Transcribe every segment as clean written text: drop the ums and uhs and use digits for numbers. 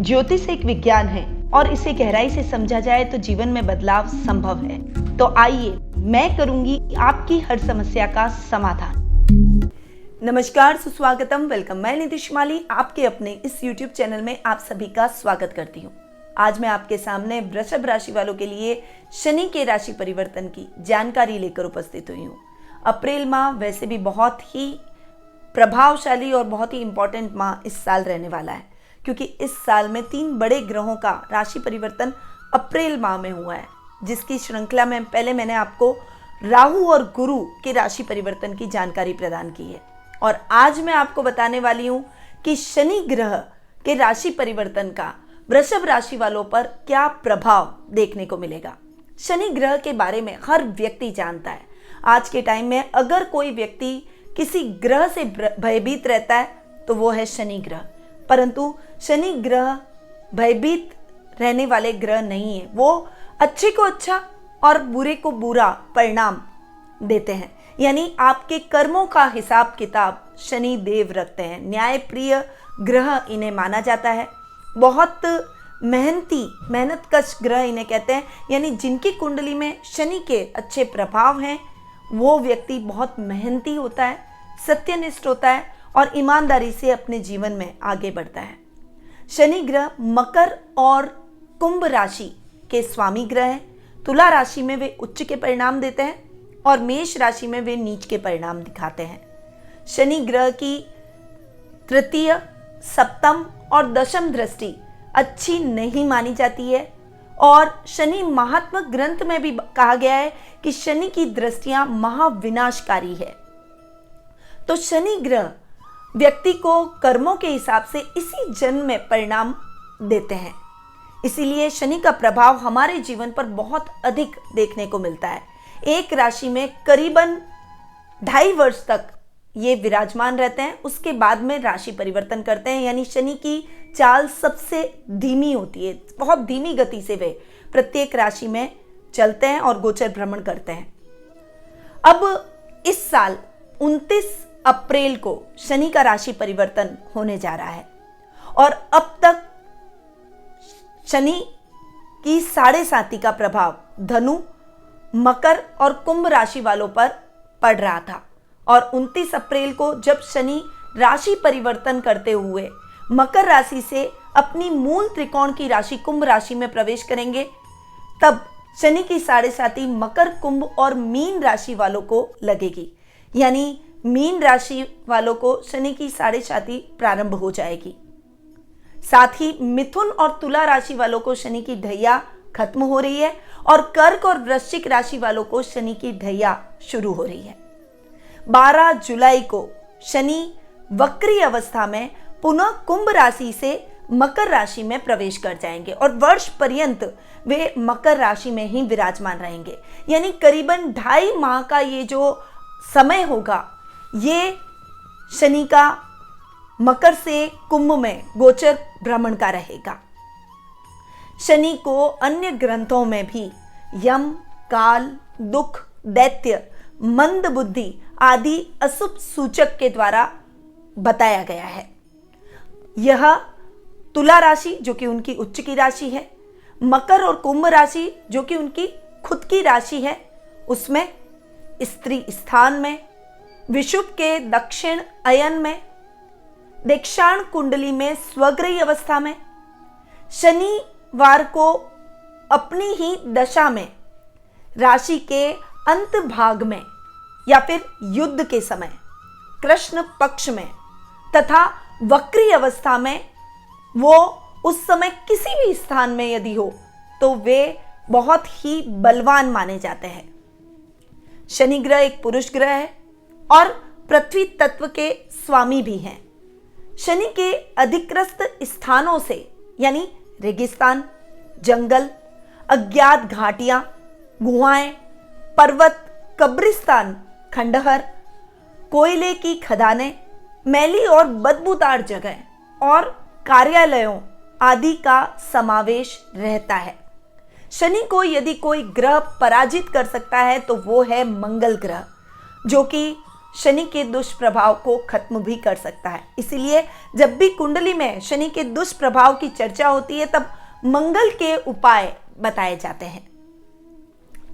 ज्योतिष एक विज्ञान है और इसे गहराई से समझा जाए तो जीवन में बदलाव संभव है। तो आइए मैं करूंगी आपकी हर समस्या का समाधान। नमस्कार, सुस्वागतम, वेलकम। मैं नीतिश माली आपके अपने इस YouTube चैनल में आप सभी का स्वागत करती हूँ। आज मैं आपके सामने वृषभ राशि वालों के लिए शनि के राशि परिवर्तन की जानकारी लेकर उपस्थित हुई हूँ। अप्रैल माह वैसे भी बहुत ही प्रभावशाली और बहुत ही इंपॉर्टेंट माह इस साल रहने वाला है, क्योंकि इस साल में 3 बड़े ग्रहों का राशि परिवर्तन अप्रैल माह में हुआ है, जिसकी श्रृंखला में पहले मैंने आपको राहु और गुरु के राशि परिवर्तन की जानकारी प्रदान की है। और आज मैं आपको बताने वाली हूँ कि शनि ग्रह के राशि परिवर्तन का वृषभ राशि वालों पर क्या प्रभाव देखने को मिलेगा। शनि ग्रह के बारे में हर व्यक्ति जानता है। आज के टाइम में अगर कोई व्यक्ति किसी ग्रह से भयभीत रहता है तो वो है शनि ग्रह, परंतु शनि ग्रह भयभीत रहने वाले ग्रह नहीं है। वो अच्छे को अच्छा और बुरे को बुरा परिणाम देते हैं, यानी आपके कर्मों का हिसाब किताब शनि देव रखते हैं। न्यायप्रिय ग्रह इन्हें माना जाता है। बहुत मेहनतकश ग्रह इन्हें कहते हैं, यानी जिनकी कुंडली में शनि के अच्छे प्रभाव हैं वो व्यक्ति बहुत मेहनती होता है, सत्यनिष्ठ होता है और ईमानदारी से अपने जीवन में आगे बढ़ता है। शनि ग्रह मकर और कुंभ राशि के स्वामी ग्रह हैं। तुला राशि में वे उच्च के परिणाम देते हैं और मेष राशि में वे नीच के परिणाम दिखाते हैं। शनि ग्रह की तृतीय, सप्तम और दशम दृष्टि अच्छी नहीं मानी जाती है और शनि महात्मा ग्रंथ में भी कहा गया है कि शनि की दृष्टियां महाविनाशकारी है। तो शनि ग्रह व्यक्ति को कर्मों के हिसाब से इसी जन्म में परिणाम देते हैं, इसीलिए शनि का प्रभाव हमारे जीवन पर बहुत अधिक देखने को मिलता है। एक राशि में करीबन 2.5 वर्ष तक ये विराजमान रहते हैं, उसके बाद में राशि परिवर्तन करते हैं, यानी शनि की चाल सबसे धीमी होती है। बहुत धीमी गति से वे प्रत्येक राशि में चलते हैं और गोचर भ्रमण करते हैं। अब इस साल 29 अप्रैल को शनि का राशि परिवर्तन होने जा रहा है और अब तक शनि की 7.5 का प्रभाव धनु, मकर और कुंभ राशि वालों पर पड़ रहा था और 29 अप्रैल को जब शनि राशि परिवर्तन करते हुए मकर राशि से अपनी मूल त्रिकोण की राशि कुंभ राशि में प्रवेश करेंगे, तब शनि की 7.5 मकर, कुंभ और मीन राशि वालों को लगेगी। यानी मीन राशि वालों को शनि की 7.5 प्रारंभ हो जाएगी। साथ ही मिथुन और तुला राशि वालों को शनि की ढैया खत्म हो रही है और कर्क और वृश्चिक राशि वालों को शनि की ढैया शुरू हो रही है। 12 जुलाई को शनि वक्री अवस्था में पुनः कुंभ राशि से मकर राशि में प्रवेश कर जाएंगे और वर्ष पर्यंत वे मकर राशि में ही विराजमान रहेंगे। यानी करीबन 2.5 माह का ये जो समय होगा, ये शनि का मकर से कुंभ में गोचर भ्रमण का रहेगा। शनि को अन्य ग्रंथों में भी यम, काल, दुख, दैत्य, मंद बुद्धि आदि अशुभ सूचक के द्वारा बताया गया है। यह तुला राशि जो कि उनकी उच्च की राशि है, मकर और कुंभ राशि जो कि उनकी खुद की राशि है, उसमें स्त्री स्थान में, विषुव के दक्षिण अयन में, देक्षाण कुंडली में स्वग्रही अवस्था में, शनिवार को अपनी ही दशा में राशि के अंत भाग में या फिर युद्ध के समय कृष्ण पक्ष में तथा वक्री अवस्था में वो उस समय किसी भी स्थान में यदि हो तो वे बहुत ही बलवान माने जाते हैं। शनि ग्रह एक पुरुष ग्रह है और पृथ्वी तत्व के स्वामी भी हैं। शनि के अधिग्रस्त स्थानों से यानी रेगिस्तान, जंगल, अज्ञात घाटियां, गुहाएं, पर्वत, कब्रिस्तान, खंडहर, कोयले की खदानें, मैली और बदबूदार जगह और कार्यालयों आदि का समावेश रहता है। शनि को यदि कोई ग्रह पराजित कर सकता है तो वो है मंगल ग्रह, जो कि शनि के दुष्प्रभाव को खत्म भी कर सकता है। इसीलिए जब भी कुंडली में शनि के दुष्प्रभाव की चर्चा होती है तब मंगल के उपाय बताए जाते हैं।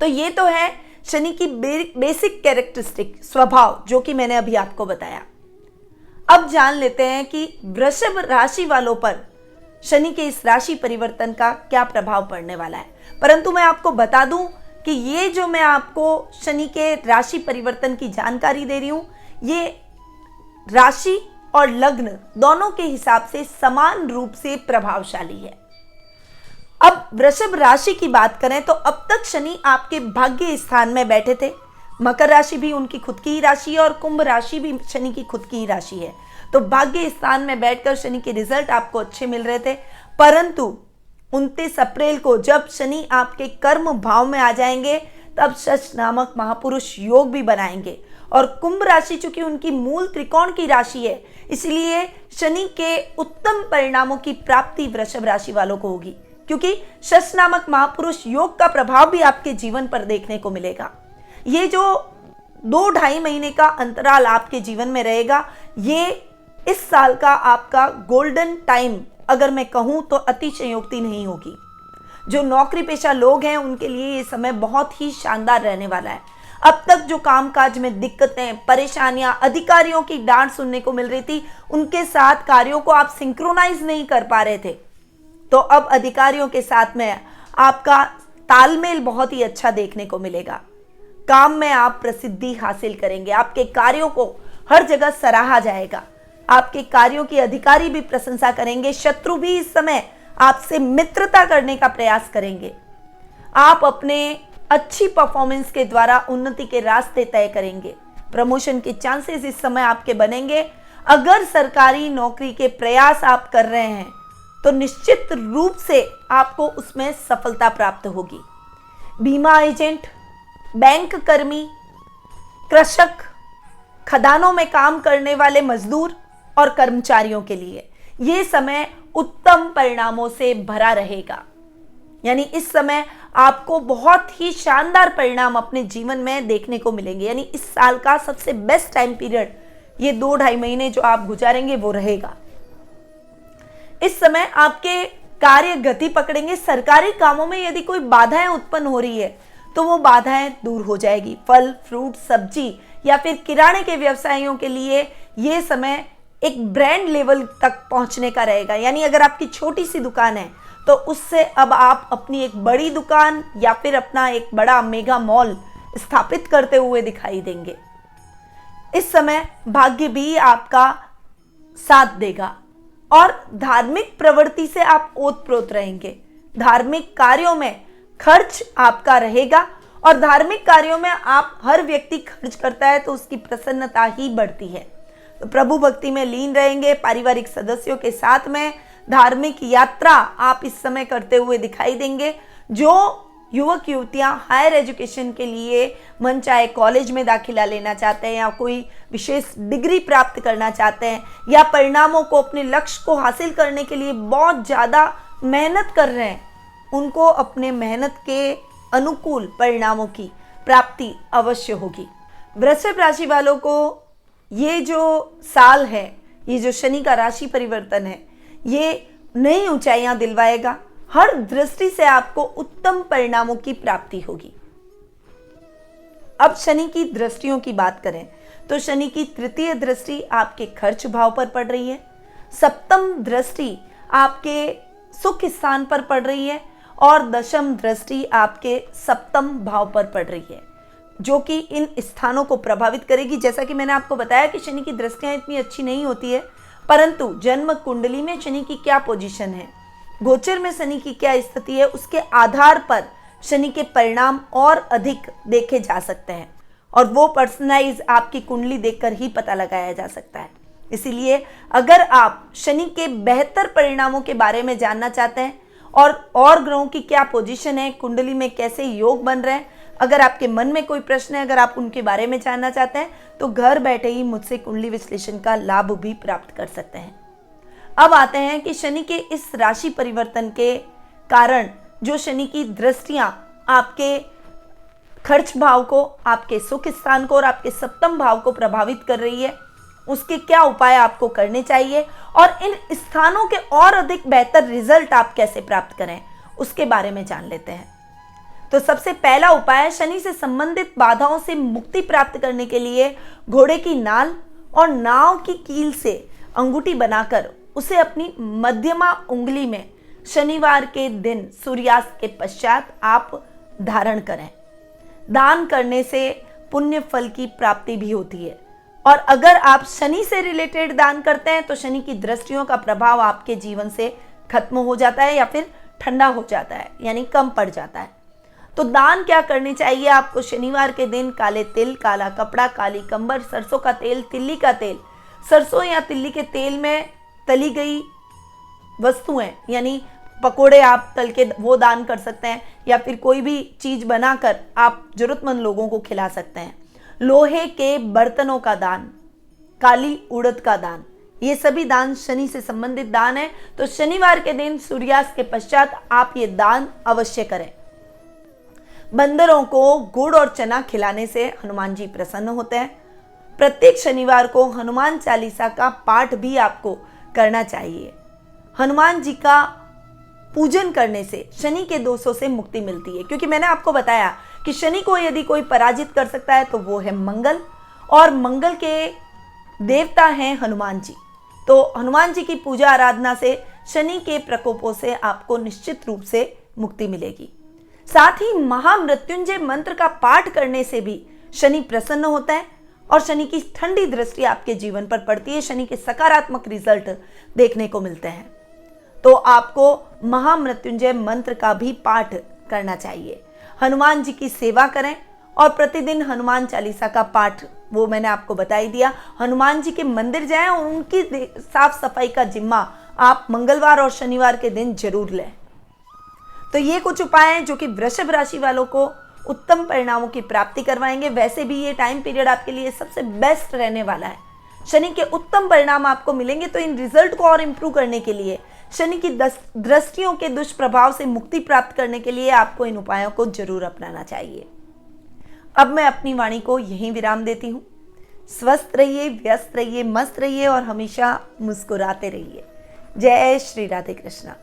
तो ये तो है शनि की बेसिक कैरेक्टरिस्टिक, स्वभाव, जो कि मैंने अभी आपको बताया। अब जान लेते हैं कि वृषभ राशि वालों पर शनि के इस राशि परिवर्तन का क्या प्रभाव पड़ने वाला है। परंतु मैं आपको बता दूं कि ये जो मैं आपको शनि के राशि परिवर्तन की जानकारी दे रही हूं, ये राशि और लग्न दोनों के हिसाब से समान रूप से प्रभावशाली है। अब वृषभ राशि की बात करें तो अब तक शनि आपके भाग्य स्थान में बैठे थे। मकर राशि भी उनकी खुद की ही राशि है और कुंभ राशि भी शनि की खुद की ही राशि है। तो भाग्य स्थान में बैठकर शनि के रिजल्ट आपको अच्छे मिल रहे थे। परंतु 29 अप्रैल को जब शनि आपके कर्म भाव में आ जाएंगे तब शश नामक महापुरुष योग भी बनाएंगे। और कुंभ राशि चूंकि उनकी मूल त्रिकोण की राशि है, इसलिए शनि के उत्तम परिणामों की प्राप्ति वृषभ राशि वालों को होगी, क्योंकि शश नामक महापुरुष योग का प्रभाव भी आपके जीवन पर देखने को मिलेगा। ये जो 2-2.5 महीने का अंतराल आपके जीवन में रहेगा, ये इस साल का आपका गोल्डन टाइम अगर मैं कहूं तो अतिशयोक्ति नहीं होगी। जो नौकरी पेशा लोग हैं उनके लिए ये समय बहुत ही शानदार रहने वाला है। अब तक जो कामकाज में दिक्कतें, परेशानियां, अधिकारियों की डांट सुनने को मिल रही थी, उनके साथ कार्यों को आप सिंक्रोनाइज नहीं कर पा रहे थे, तो अब अधिकारियों के साथ में आपका तालमेल बहुत ही अच्छा देखने को मिलेगा। काम में आप प्रसिद्धि हासिल करेंगे, आपके कार्यों को हर जगह सराहा जाएगा, आपके कार्यों की अधिकारी भी प्रशंसा करेंगे, शत्रु भी इस समय आपसे मित्रता करने का प्रयास करेंगे। आप अपने अच्छी परफॉर्मेंस के द्वारा उन्नति के रास्ते तय करेंगे। प्रमोशन के चांसेस इस समय आपके बनेंगे। अगर सरकारी नौकरी के प्रयास आप कर रहे हैं तो निश्चित रूप से आपको उसमें सफलता प्राप्त होगी। बीमा एजेंट, बैंक कर्मी, कृषक, खदानों में काम करने वाले मजदूर और कर्मचारियों के लिए ये समय उत्तम परिणामों से भरा रहेगा। यानी इस समय आपको बहुत ही शानदार परिणाम अपने जीवन में देखने को मिलेंगे। यानी इस साल का सबसे बेस्ट टाइम पीरियड ये 2-2.5 महीने जो आप गुजारेंगे वो रहेगा। इस समय आपके कार्य गति पकड़ेंगे। सरकारी कामों में यदि कोई बाधाएं उत्पन्न हो रही है तो वो बाधाएं दूर हो जाएगी। फल, फ्रूट, सब्जी या फिर किराने के व्यवसायियों के लिए ये समय एक ब्रांड लेवल तक पहुंचने का रहेगा। यानी अगर आपकी छोटी सी दुकान है तो उससे अब आप अपनी एक बड़ी दुकान या फिर अपना एक बड़ा मेगा मॉल स्थापित करते हुए दिखाई देंगे। इस समय भाग्य भी आपका साथ देगा और धार्मिक प्रवृत्ति से आप ओतप्रोत रहेंगे। धार्मिक कार्यों में खर्च आपका रहेगा और धार्मिक कार्यों में आप हर व्यक्ति खर्च करता है तो उसकी प्रसन्नता ही बढ़ती है। तो प्रभु भक्ति में लीन रहेंगे। पारिवारिक सदस्यों के साथ में धार्मिक यात्रा आप इस समय करते हुए दिखाई देंगे। जो युवक युवतियां हायर एजुकेशन के लिए मन चाहे कॉलेज में दाखिला लेना चाहते हैं या कोई विशेष डिग्री प्राप्त करना चाहते हैं या परिणामों को, अपने लक्ष्य को हासिल करने के लिए बहुत ज़्यादा मेहनत कर रहे हैं, उनको अपने मेहनत के अनुकूल परिणामों की प्राप्ति अवश्य होगी। वृषभ राशि वालों को ये जो साल है, ये जो शनि का राशि परिवर्तन है, ये नई ऊंचाइयां दिलवाएगा। हर दृष्टि से आपको उत्तम परिणामों की प्राप्ति होगी। अब शनि की दृष्टियों की बात करें तो शनि की तृतीय दृष्टि आपके खर्च भाव पर पड़ रही है, सप्तम दृष्टि आपके सुख स्थान पर पड़ रही है और दशम दृष्टि आपके सप्तम भाव पर पड़ रही है, जो कि इन स्थानों को प्रभावित करेगी। जैसा कि मैंने आपको बताया कि शनि की दृष्टियां इतनी अच्छी नहीं होती है, परंतु जन्म कुंडली में शनि की क्या पोजीशन है, गोचर में शनि की क्या स्थिति है, उसके आधार पर शनि के परिणाम और अधिक देखे जा सकते हैं और वो पर्सनलाइज आपकी कुंडली देखकर ही पता लगाया जा सकता है। इसीलिए अगर आप शनि के बेहतर परिणामों के बारे में जानना चाहते हैं और ग्रहों की क्या पोजीशन है, कुंडली में कैसे योग बन रहे हैं, अगर आपके मन में कोई प्रश्न है, अगर आप उनके बारे में जानना चाहते हैं तो घर बैठे ही मुझसे कुंडली विश्लेषण का लाभ भी प्राप्त कर सकते हैं। अब आते हैं कि शनि के इस राशि परिवर्तन के कारण जो शनि की दृष्टियां आपके खर्च भाव को, आपके सुख स्थान को और आपके सप्तम भाव को प्रभावित कर रही है। उसके क्या उपाय आपको करने चाहिए और इन स्थानों के और अधिक बेहतर रिजल्ट आप कैसे प्राप्त करें, उसके बारे में जान लेते हैं। तो सबसे पहला उपाय, शनि से संबंधित बाधाओं से मुक्ति प्राप्त करने के लिए घोड़े की नाल और नाव की कील से अंगूठी बनाकर उसे अपनी मध्यमा उंगली में शनिवार के दिन सूर्यास्त के पश्चात आप धारण करें। दान करने से पुण्य फल की प्राप्ति भी होती है। और अगर आप शनि से रिलेटेड दान करते हैं तो शनि की दृष्टियों का प्रभाव आपके जीवन से खत्म हो जाता है या फिर ठंडा हो जाता है, यानी कम पड़ जाता है। तो दान क्या करनी चाहिए आपको? शनिवार के दिन काले तिल, काला कपड़ा, काली कंबर, सरसों का तेल, तिल्ली का तेल, सरसों या तिल्ली के तेल में तली गई वस्तुएं, यानी पकोड़े आप तल के वो दान कर सकते हैं, या फिर कोई भी चीज बनाकर आप जरूरतमंद लोगों को खिला सकते हैं। लोहे के बर्तनों का दान, काली उड़द का दान, ये सभी दान शनि से संबंधित दान है। तो शनिवार के दिन सूर्यास्त के पश्चात आप ये दान अवश्य करें। बंदरों को गुड़ और चना खिलाने से हनुमान जी प्रसन्न होते हैं। प्रत्येक शनिवार को हनुमान चालीसा का पाठ भी आपको करना चाहिए। हनुमान जी का पूजन करने से शनि के दोषों से मुक्ति मिलती है, क्योंकि मैंने आपको बताया कि शनि को यदि कोई पराजित कर सकता है तो वो है मंगल, और मंगल के देवता हैं हनुमान जी। तो हनुमान जी की पूजा आराधना से शनि के प्रकोपों से आपको निश्चित रूप से मुक्ति मिलेगी। साथ ही महामृत्युंजय मंत्र का पाठ करने से भी शनि प्रसन्न होता है और शनि की ठंडी दृष्टि आपके जीवन पर पड़ती है। शनि के सकारात्मक रिजल्ट देखने को मिलते हैं। तो आपको महामृत्युंजय मंत्र का भी पाठ करना चाहिए। हनुमान जी की सेवा करें और प्रतिदिन हनुमान चालीसा का पाठ, वो मैंने आपको बता ही दिया। हनुमान जी के मंदिर जाएं और उनकी साफ सफाई का जिम्मा आप मंगलवार और शनिवार के दिन जरूर लें। तो ये कुछ उपाय हैं जो कि वृषभ राशि वालों को उत्तम परिणामों की प्राप्ति करवाएंगे। वैसे भी ये टाइम पीरियड आपके लिए सबसे बेस्ट रहने वाला है। शनि के उत्तम परिणाम आपको मिलेंगे। तो इन रिजल्ट को और इंप्रूव करने के लिए, शनि की दृष्टियों के दुष्प्रभाव से मुक्ति प्राप्त करने के लिए आपको इन उपायों को जरूर अपनाना चाहिए। अब मैं अपनी वाणी को यहीं विराम देती हूँ। स्वस्थ रहिए, व्यस्त रहिए, मस्त रहिए और हमेशा मुस्कुराते रहिए। जय श्री राधे कृष्णा।